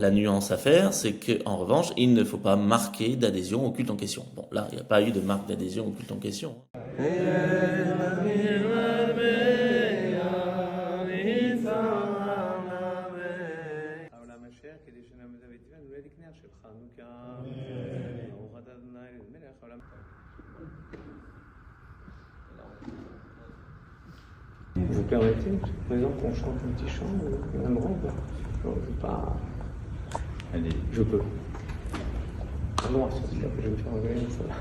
La nuance à faire, c'est qu'en revanche, il ne faut pas marquer d'adhésion au culte en question. Bon, là, il n'y a pas eu de marque d'adhésion au culte en question. Vous permettez, par exemple, qu'on chante un petit chant, un grand ou pas? Non, je veux pas. Allez, je peux. Ah non, c'est là que je vais me faire engueuler, ça va.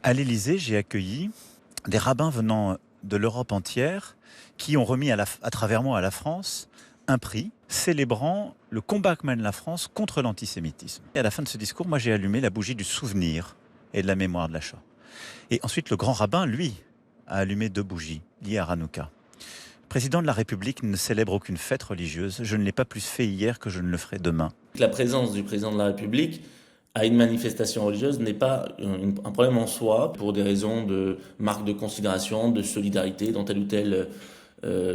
À l'Élysée, j'ai accueilli des rabbins venant de l'Europe entière qui ont remis à travers moi à la France un prix célébrant le combat que mène la France contre l'antisémitisme. Et à la fin de ce discours, moi j'ai allumé la bougie du souvenir et de la mémoire de la Shoah. Et ensuite, le grand rabbin, lui, a allumé 2 bougies liées à Hanouka. Le président de la République ne célèbre aucune fête religieuse. Je ne l'ai pas plus fait hier que je ne le ferai demain. La présence du président de la République à une manifestation religieuse n'est pas un problème en soi pour des raisons de marque de considération, de solidarité dans telle ou telle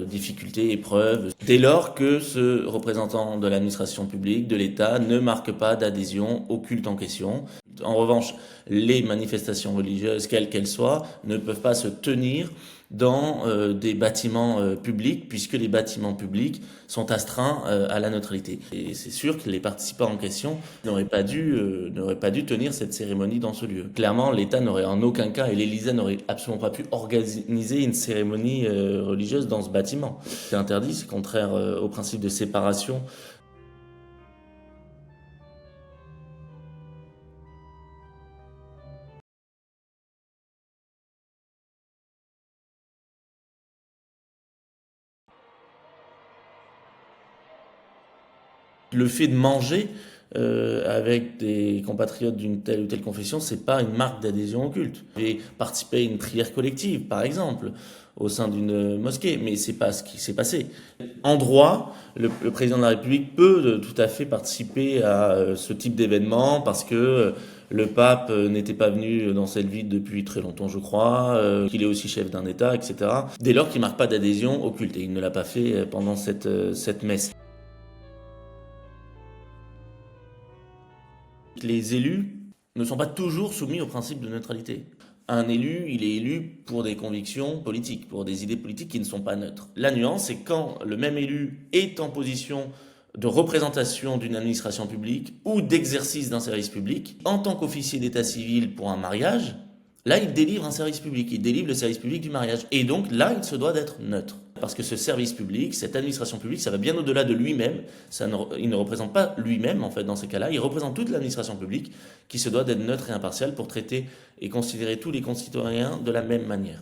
difficulté, épreuve. Dès lors que ce représentant de l'administration publique, de l'État, ne marque pas d'adhésion au culte en question. En revanche, les manifestations religieuses, quelles qu'elles soient, ne peuvent pas se tenir dans des bâtiments publics, puisque les bâtiments publics sont astreints à la neutralité. Et c'est sûr que les participants en question n'auraient pas dû tenir cette cérémonie dans ce lieu. Clairement, l'État n'aurait en aucun cas, et l'Élysée n'aurait absolument pas pu organiser une cérémonie religieuse dans ce bâtiment. C'est interdit, c'est contraire au principe de séparation. Le fait de manger avec des compatriotes d'une telle ou telle confession, c'est pas une marque d'adhésion au culte. J'ai participé à une prière collective, par exemple, au sein d'une mosquée, mais c'est pas ce qui s'est passé. En droit, le président de la République peut tout à fait participer à ce type d'événement parce que le pape n'était pas venu dans cette ville depuis très longtemps, je crois, qu'il est aussi chef d'un État, etc. Dès lors qu'il marque pas d'adhésion au culte, et il ne l'a pas fait pendant cette messe. Les élus ne sont pas toujours soumis au principe de neutralité. Un élu, il est élu pour des convictions politiques, pour des idées politiques qui ne sont pas neutres. La nuance, c'est quand le même élu est en position de représentation d'une administration publique ou d'exercice d'un service public, en tant qu'officier d'état civil pour un mariage, là, il délivre un service public, il délivre le service public du mariage. Et donc, là, il se doit d'être neutre. Parce que ce service public, cette administration publique, ça va bien au-delà de lui-même. Il ne représente pas lui-même, en fait, dans ces cas-là. Il représente toute l'administration publique qui se doit d'être neutre et impartiale pour traiter et considérer tous les concitoyens de la même manière.